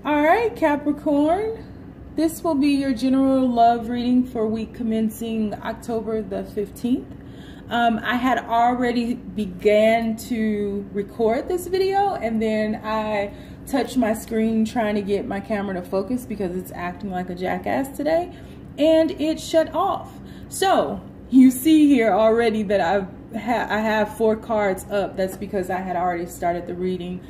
All right, Capricorn, this will be your general love reading for week commencing October the 15th. I had already began to record this video, and then I touched my screen trying to get my camera to focus because it's acting like a jackass today, and it shut off. So you see here already that I have 4 cards up. That's because I had already started the reading.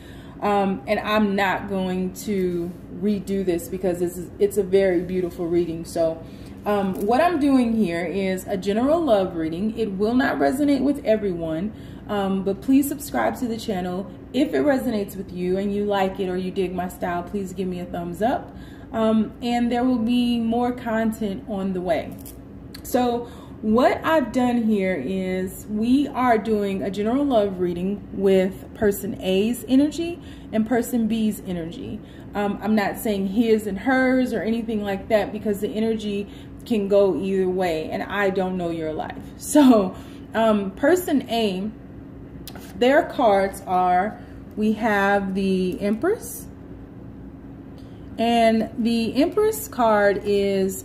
And I'm not going to redo this because it's a very beautiful reading. So what I'm doing here is a general love reading. It will not resonate with everyone, but please subscribe to the channel. If it resonates with you and you like it or you dig my style, please give me a thumbs up. And there will be more content on the way. So what I've done here is we are doing a general love reading with person A's energy and person B's energy. I'm not saying his and hers or anything like that because the energy can go either way and I don't know your life. So person A, their cards are, we have the Empress, and the Empress card is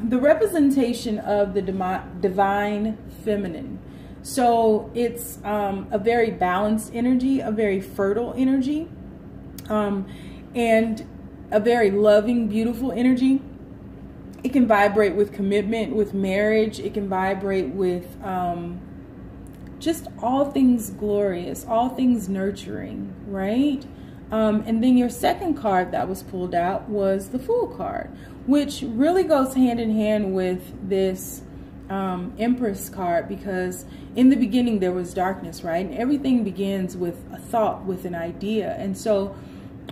the representation of the divine feminine. So it's a very balanced energy, a very fertile energy, and a very loving, beautiful energy. It can vibrate with commitment, with marriage. It can vibrate with just all things glorious, all things nurturing, right? And then your second card that was pulled out was the Fool card, which really goes hand in hand with this Empress card, because in the beginning there was darkness, right? And everything begins with a thought, with an idea. And so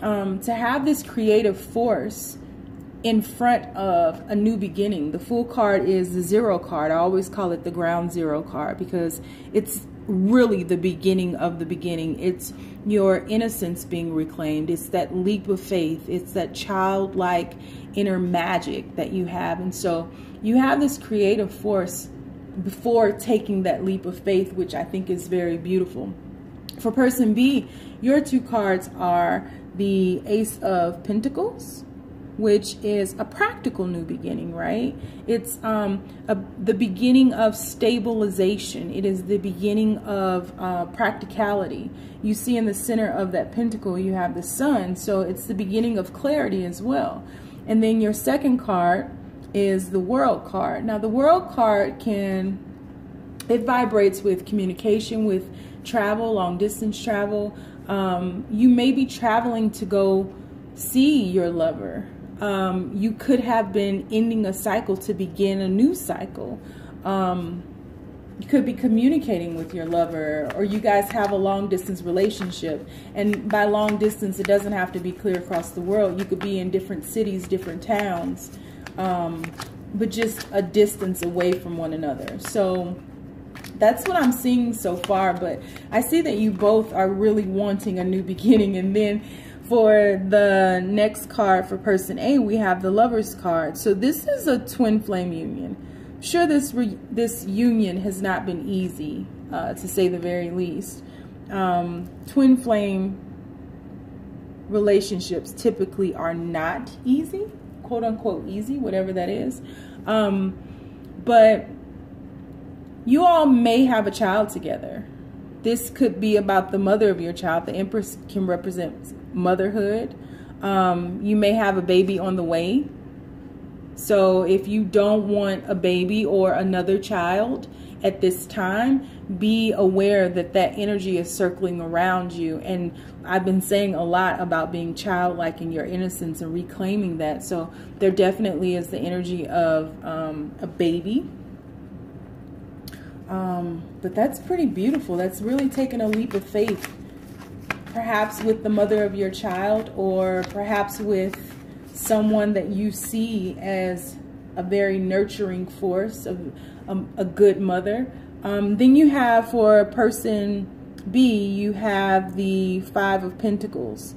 to have this creative force in front of a new beginning, the Fool card is the 0 card. I always call it the ground 0 card because it's really the beginning of the beginning. It's your innocence being reclaimed. It's that leap of faith. It's that childlike inner magic that you have. And so you have this creative force before taking that leap of faith, which I think is very beautiful. For person B, your 2 cards are the Ace of Pentacles, which is a practical new beginning, right? It's the beginning of stabilization. It is the beginning of practicality. You see in the center of that pentacle, you have the sun. So it's the beginning of clarity as well. And then your second card is the World card. Now the World card it vibrates with communication, with travel, long distance travel. You may be traveling to go see your lover. You could have been ending a cycle to begin a new cycle. You could be communicating with your lover, or you guys have a long distance relationship. And by long distance, it doesn't have to be clear across the world. You could be in different cities, different towns, but just a distance away from one another. So that's what I'm seeing so far. But I see that you both are really wanting a new beginning. And then for the next card for person A, we have the Lovers card. So this is a twin flame union. Sure, this union has not been easy, to say the very least. Twin flame relationships typically are not easy, quote unquote easy, whatever that is. But you all may have a child together. This could be about the mother of your child. The Empress can represent motherhood. You may have a baby on the way. So if you don't want a baby or another child at this time, be aware that that energy is circling around you. And I've been saying a lot about being childlike in your innocence and reclaiming that. So there definitely is the energy of a baby. But that's pretty beautiful. That's really taking a leap of faith. Perhaps with the mother of your child, or perhaps with someone that you see as a very nurturing force, of a good mother. Then you have, for person B, you have the 5 of Pentacles.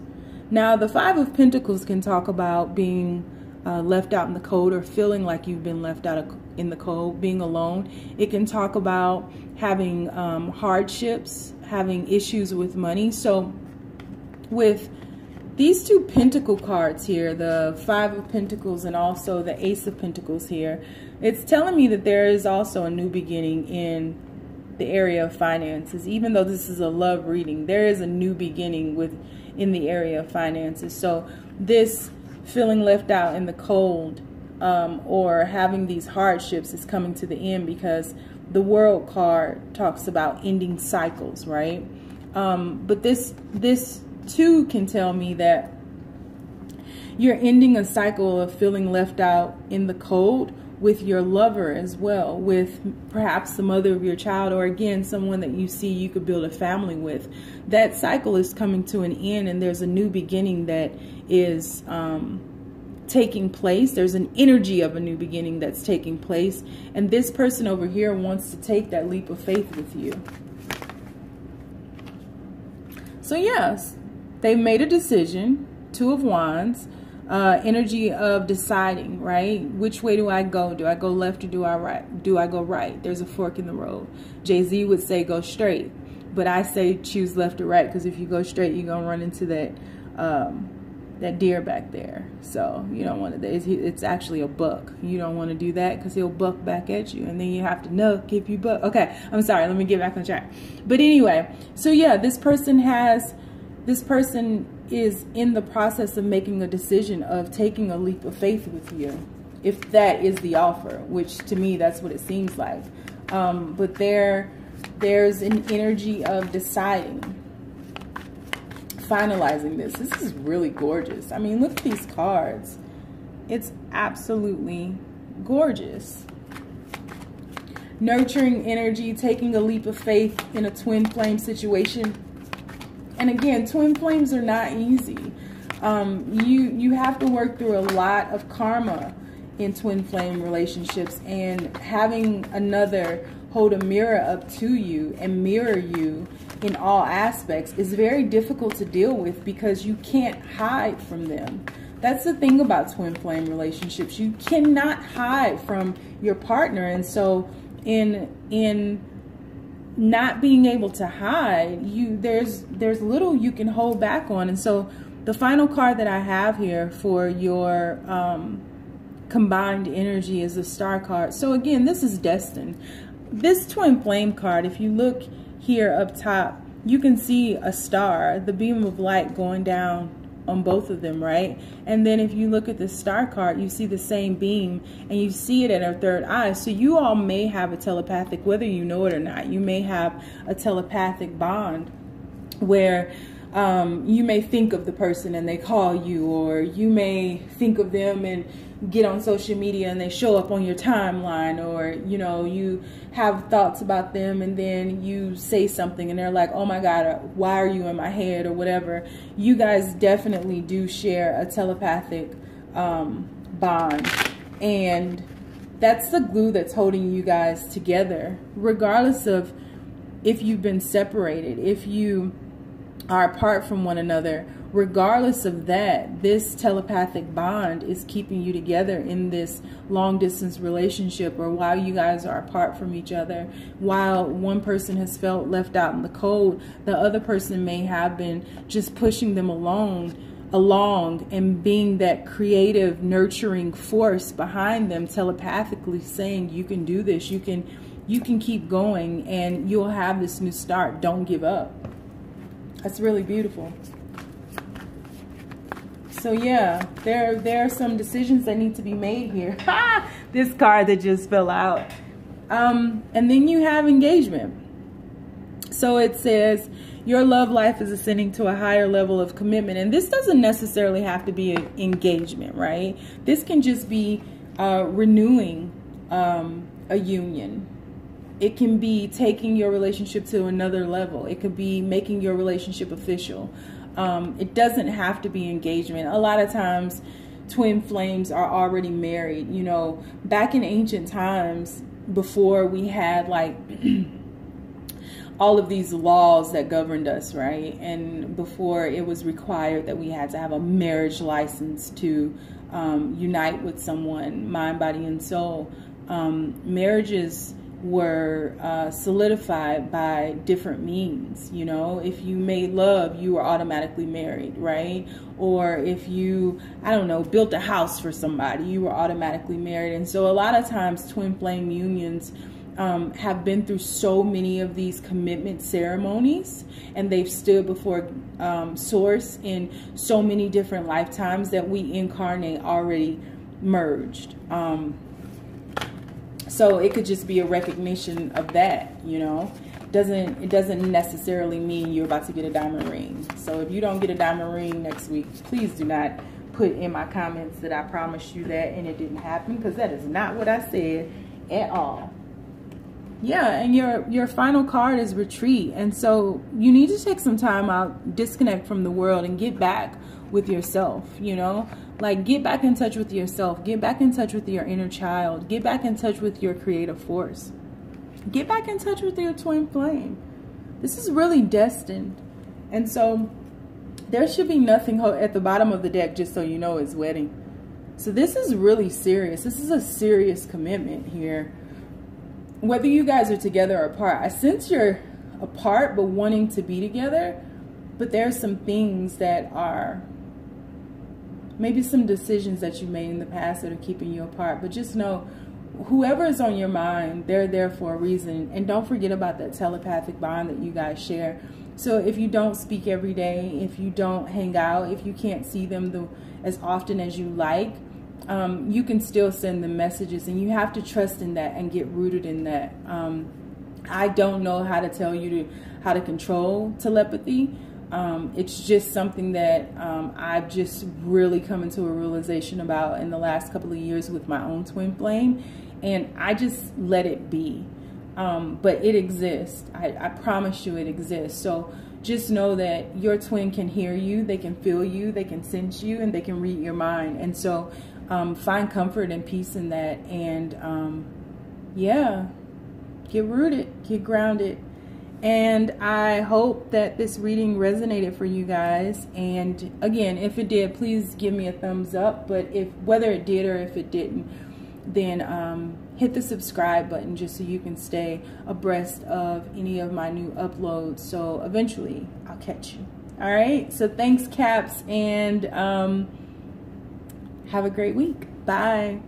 Now the 5 of Pentacles can talk about being left out in the cold, or feeling like you've been left out in the cold, being alone. It can talk about having hardships, having issues with money. So with these two Pentacle cards here, the Five of Pentacles and also the Ace of Pentacles here, it's telling me that there is also a new beginning in the area of finances. Even though this is a love reading, there is a new beginning in the area of finances. So this feeling left out in the cold, or having these hardships, is coming to the end, because the World card talks about ending cycles, right? But this too can tell me that you're ending a cycle of feeling left out in the cold with your lover as well, with perhaps the mother of your child, or again, someone that you see you could build a family with. That cycle is coming to an end, and there's a new beginning that is taking place. There's an energy of a new beginning that's taking place, and this person over here wants to take that leap of faith with you. So yes, they made a decision. Two of Wands, energy of deciding, right? Which way do I go? Do I go left or do I go right? There's a fork in the road. Jay-Z would say go straight, but I say choose left or right, because if you go straight, you're gonna run into that deer back there. So you don't want to. It's actually a buck. You don't want to do that, because he'll buck back at you, and then you have to knock if you buck. Okay, I'm sorry. Let me get back on track. But anyway, so yeah, this person is in the process of making a decision of taking a leap of faith with you, if that is the offer, which to me, that's what it seems like. But there's an energy of deciding, finalizing this. This is really gorgeous. I mean, look at these cards. It's absolutely gorgeous. Nurturing energy, taking a leap of faith in a twin flame situation. And again, twin flames are not easy. You have to work through a lot of karma in twin flame relationships, and having another hold a mirror up to you and mirror you in all aspects is very difficult to deal with, because you can't hide from them. That's the thing about twin flame relationships. You cannot hide from your partner. And so in not being able to hide, there's little you can hold back on. And so the final card that I have here for your combined energy is the Star card. So again, this is destined. This twin flame card, if you look here up top, you can see a star, the beam of light going down on both of them, right? And then if you look at the Star card, you see the same beam, and you see it at our third eye. So you all may have a telepathic, whether you know it or not, you may have a telepathic bond where you may think of the person and they call you, or you may think of them and get on social media and they show up on your timeline, or you know, you have thoughts about them and then you say something and they're like, oh my God, why are you in my head, or whatever. You guys definitely do share a telepathic bond, and that's the glue that's holding you guys together, regardless of if you've been separated, if you are apart from one another. Regardless of that, this telepathic bond is keeping you together in this long distance relationship, or while you guys are apart from each other. While one person has felt left out in the cold, the other person may have been just pushing them along and being that creative, nurturing force behind them, telepathically saying, you can do this, you can keep going, and you'll have this new start. Don't give up. That's really beautiful. So yeah, there are some decisions that need to be made here. This card that just fell out. And then you have engagement. So it says, your love life is ascending to a higher level of commitment. And this doesn't necessarily have to be an engagement, right? This can just be renewing a union. It can be taking your relationship to another level. It could be making your relationship official. It doesn't have to be engagement. A lot of times twin flames are already married. You know, back in ancient times, before we had like all of these laws that governed us, right? And before it was required that we had to have a marriage license to unite with someone, mind, body, and soul. Marriages were solidified by different means. You know, if you made love, you were automatically married, right? Or if you, I don't know, built a house for somebody, you were automatically married. And so a lot of times twin flame unions have been through so many of these commitment ceremonies, and they've stood before source in so many different lifetimes that we incarnate already merged. So it could just be a recognition of that, you know. It doesn't necessarily mean you're about to get a diamond ring. So if you don't get a diamond ring next week, please do not put in my comments that I promised you that and it didn't happen, because that is not what I said at all. Yeah, and your final card is retreat. And so you need to take some time out, disconnect from the world, and get back with yourself, you know. Like, get back in touch with yourself. Get back in touch with your inner child. Get back in touch with your creative force. Get back in touch with your twin flame. This is really destined. And so there should be nothing at the bottom of the deck, just so you know, is wedding. So this is really serious. This is a serious commitment here. Whether you guys are together or apart, I sense you're apart but wanting to be together. But there are some things that are maybe some decisions that you made in the past that are keeping you apart. But just know, whoever is on your mind, they're there for a reason. And don't forget about that telepathic bond that you guys share. So if you don't speak every day, if you don't hang out, if you can't see them as often as you like, you can still send them messages. And you have to trust in that and get rooted in that. I don't know how to tell you how to control telepathy. It's just something that I've just really come into a realization about in the last couple of years with my own twin flame, and I just let it be. But it exists. I promise you it exists. So just know that your twin can hear you, they can feel you, they can sense you, and they can read your mind. And so find comfort and peace in that. And yeah, get rooted, get grounded. And I hope that this reading resonated for you guys. And again, if it did, please give me a thumbs up. But whether it did or if it didn't, then hit the subscribe button just so you can stay abreast of any of my new uploads. So eventually I'll catch you. All right. So thanks, Caps, and have a great week. Bye.